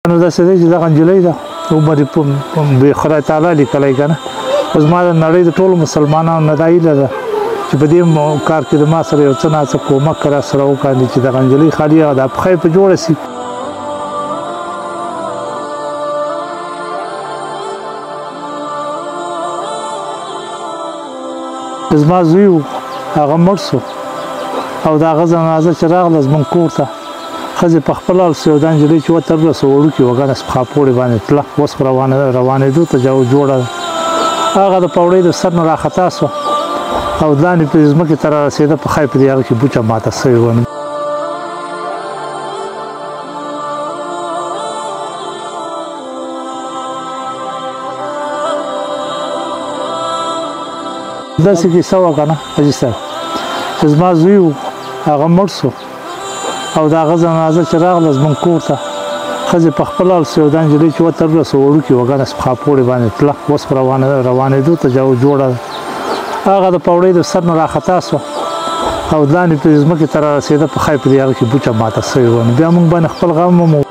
نو داسې دی چې دغه نجلۍ ده عمر یې به خدای تعالی لیکلی که نه خو زما د نړۍ د ټولو مسلمانانو نه دا هیله ده چې په دې کار کې د ما سره یو څه نه څه کومک را سره وکاندي چې دغه نجلۍ خالي د پښه یې په جوړه شي. زما زوی و هغه مړ سو او د هغه جنازه چې راغله زموږ کور ته ښځې په خپله سو دا نجلۍ چې وترلسه وړوکې وګڼه سپخا پوړې باندې تله اوس خو روانېدو ته جوړه ده هغه د پوړۍ د سر نه راخطا سوه او لاندې په ځمکې ته را رسېده په ښایي په دې هغه کې بوچه ماته سوې وه. داسې کیسه وه که نه حاجي صاحب چې زما زوی و هغه مړ سو او د هغه جنازه چې راغله زموږ کور ته ښځې په خپله سو دا نجلۍ چې وترلسه وړوکې وګڼه سپخا پوړې باندې تله اوس خو روانېدو ته جوړه ده هغه د پوړۍ د سر نه راخطا سوه او لاندې په ځمکې ته را رسېده په ښایي په دې هغه کې بوچه ماته سوې وه نو بیا موږ باندې خپل غم هم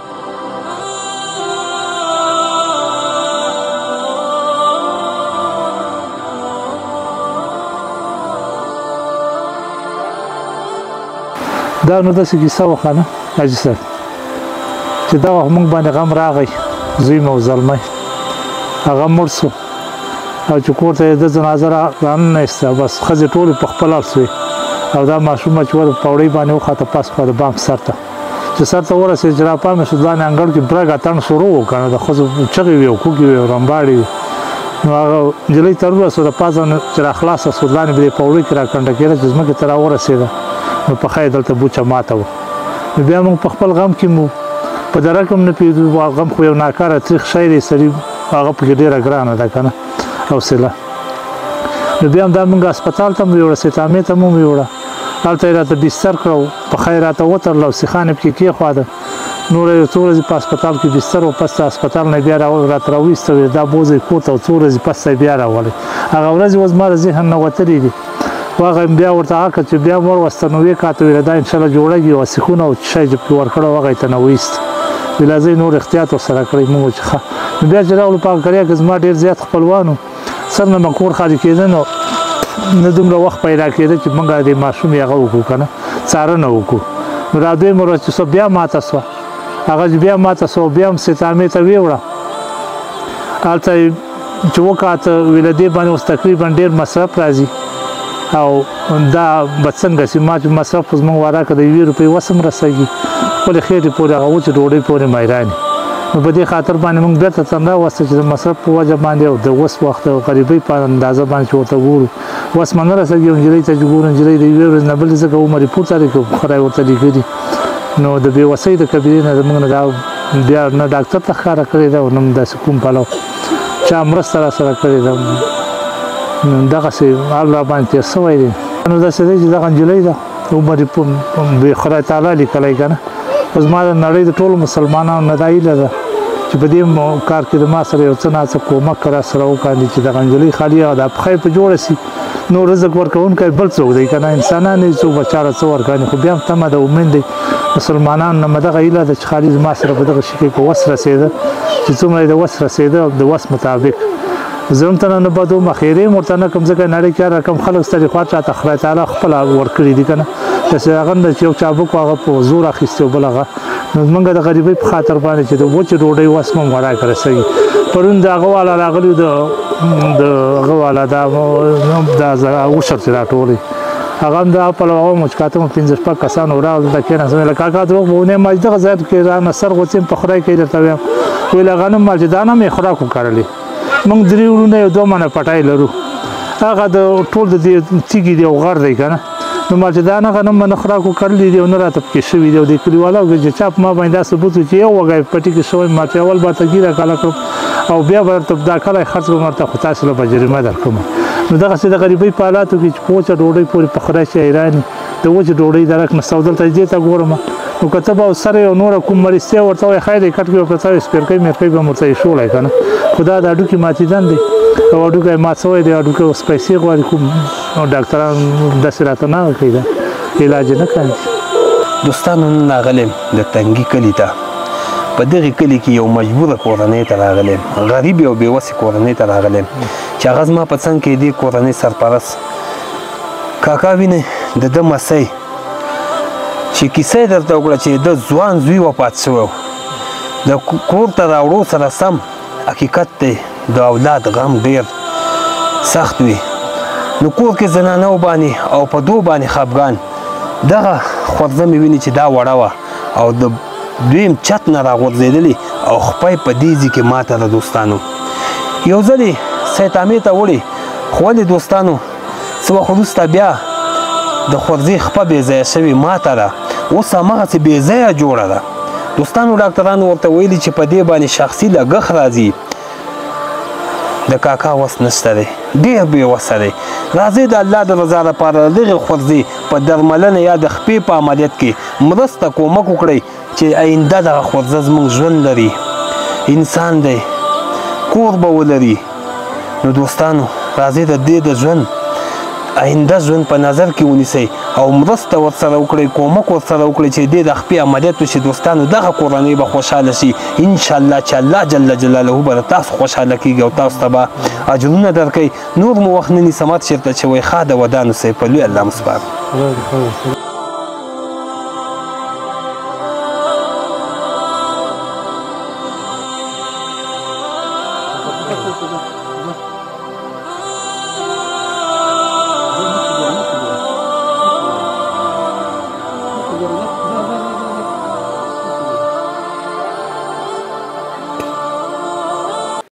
دا نو داسې کیسه وه که نه حاجي صاحب چې دغه موږ باندې غم راغی زوی مې او زلمی هغه مړ سو او چې کور ته یې د جنازه راننایسته بس ښځې ټولې په خپله سوې او دا ماشومه چې وه د پوړۍ باندې وخته پاس کړه د بام سر ته چې سر ته ورسېد چې راپامې شو ځان انګړ کې برګ اتڼ شروع و که نه د ښځو چغې وې او کوکې وې او رمباړې وې نو هغه نجلۍ ته ورسو د پاسه چې راخلاصه سو لاندې به دې پوړۍ کې راکنډه کېده چې ځمکې ته راورسېده نو په ښایي دلته بوچه ماته وه نو بیا موږ په خپل غم کې مو په درک هم نه پوهېدو غم خو یو ناکاره تریخ شی دی سړي هغه پکې ډېره ګرانه ده که نه حوصله نو بیا هم دا موږ هسپتال ته مو یوړه سیتامې ته مو یوړه هلته یې راته بستر کړه په ښایي راته وتړله او سیخان یې پکې کېښواده نوره یو څو ورځې په هسپتال کې بستر و پس د هسپتال نه بیا راته راویسته وې دا بوځئ کور ته او څو ورځې پس ته یې بیا راولئ هغه ورځې اوس زما د ذهن نه وتلې دي هغه بیا ورته هغه کړه چې بیا مړ وسته نو ویې کاته ویله دا انشاءالله جوړېږي او سیخونه او شی چې پکې ورکړه هغه یې ته نه ویست ویله زه نور احتیاط ورسره کړی موږ چې ښه نو بیا چې راغلو په هغه کریا کې زما ډېر زیات خپلوان و سر نه مې کور خالي کېده نو نه دومره وخت پیدا کېده چې موږ د ماشوم یې هغه وکړو که نه څارنه وکړو نو را دویمه ورځ چې بیا ماته سوه هغه چې بیا ماته سوه بیا هم سیتامې ته ویوړه هلته چې وکاته ویله دې باندې اوس تقریبا ډېر مصرف راځي او دا به څنګه شي ما چې مصرف خو زموږ واره که د 1 روپۍ وس هم رسېږي خپلې خېټې پورې هغه وچې ډوډۍ پورې میرانې نو په دې خاطر باندې موږ بېرته تنده وسته چې د مصرف په وجه باندې او د اوس وخت او غریبۍ په اندازه باندې چې ورته ګورو وس مې نه رسېږي یو نجلۍ ته چې ګورو نجلۍ د 1 ورځې نه بلې ځکه عمر یې پورته دی که خدای ورته لیکلي نو د بېوسۍ د کبیرې نه زموږ نه دا بیا نه ډاکټر ته ښکاره کړې ده او نه داسې کوم پلو چا مرسته را سره کړې ده دغسې حال را باندې تېر شوی دی نو داسې دی چې دغه نجلۍ ده عمر یې به خدای تعالی لیکلی که نه خو زما د نړۍ د ټولو مسلمانانو نه دا هیله ده چې په دې کار کې د ما سره یو څه نه څه کومک را سره وکاندي چې دغه نجلۍ خالي د پښه یې په جوړه شي نو رزق ورکوونکی بل څوک دی که نه انسانان یې څوک به چاله څه ورکوي خو بیا هم تمه د امید دی مسلمانانو نه مې دغه هیله ده چې خالي زما سره په دغه شي کې که وس رسېده چې څومره یې د وس رسېده د وس مطابق زه هم ته نه بدوم خیرې هم ورته نه کوم ځکه نړۍ کې هر رقم خلک ستړي خوا چاته خدای تعالی خپله ورکړي دي که نه داسې هغه نه چې یو چابک هغه په زور اخیستي او بل هغه نو زمونږ د غریبۍ په خاطر باندې چې د وچې ډوډۍ وس مو وړای که رسوي پرون د هغه والا راغلي د هغه والا دا وشر چې راټولې هغه هم د پلو هغه مو چې کاته مو 15 کسان وراغلل دلته کېناستم ویله کاکا دروغ به ونیم ما چې دغه ځای کې رانه سر غوڅیم په خدای کوي درته وایم ویله هغه نه مال چې دا نه مې خوراک وکړلې موږ 3 وروڼه یو 2 منه پټی لرو هغه د ټول د دې تیږې دی او غر دی که نه نو ما چې دا نه غنم نه خوراک وکړلی دی او نه راته پکې شوي دی او د کلیوالو چې چا په ما باندې دا ثبوت و چې یو وږی پټي کې شوی ما چې اول به ته ګیره کاله کړم او بیا به درته دا کلی خرڅ کړم ورته خو تاسو له به جریمه درکړم نو دغسې د غریبۍ په حالاتو کې چې په وچه ډوډۍ پورې په خدای شي حیران د وچې ډوډۍ درک نشته او دلته دې ته ګورم نو که ته به سره یو نوره کوم مرستیا ورته وایې خیر یې کټ کړي ورته څه سپېرکۍ مېرکۍ به م ورته ایښولی که نه خو دا د هډوکي ماتېدن دی او هډوکی یې مات شوی دی هډوکی اوس پیسې غواړي کوم ډاکټران داسې راته نه کوي علاج نه کوي دوستانو نن راغلی یم د تنګي کلي ته په دغه کلي کې یو مجبوره کورنۍ ته راغلی یم، غریب او بېوسې کورنۍ ته راغلی یم چې هغه زما په څنګ کې دې کورنۍ سرپرست کاکا وینئ د ده مسی چې کیسه یې درته وکړه چې د ځوان زوی وفات شوی و د کور ته راوړو سره سم حقیقت دی د اولاد غم ډېر سخت وي نو کور کې زنانو باندې او په دو باندې خفګان دغه خورزه مې ویني چې دا وړه وه او د دویم چت نه راغورځېدلې او خپی په دې ځای کې ماته د دوستانو یو ځل یې سیتامې ته وړې خو ولې دوستانو څه وخت وروسته بیا د خورزې خپه بې ځایه شوې ماته ده اوس هماغسې بې ځایه جوړه ده دوستانو ډاکټرانو ورته ویلي چې په دې باندې شخصي لګښت راځي د کاکا وس نشته دی ډېر بېوسه دی راځئ د الله د رضا لپاره د دغې خورزې په درملنه یا د خپې په عملیات کې مرسته کومک وکړئ چې آینده دغه خورزه زموږ ژوند لري انسان دی کور به ولري نو دوستانو راځئ د دې د ژوند آینده ژوند په نظر کې ونیسئ او مرسته ورسره وکړئ کومک ورسره وکړئ چې دې د خپې عملیات وشي دوستانو دغه کورنۍ به خوشحاله شي انشاءالله چې الله جل جلاله به د تاسو خوشحاله کیږي او تاسو ته به اجرونه درکوي نور مو وخت نه نیسم ماته چېرته چې وایي ښه د ودانو صاحب په لوی الله مو سپارم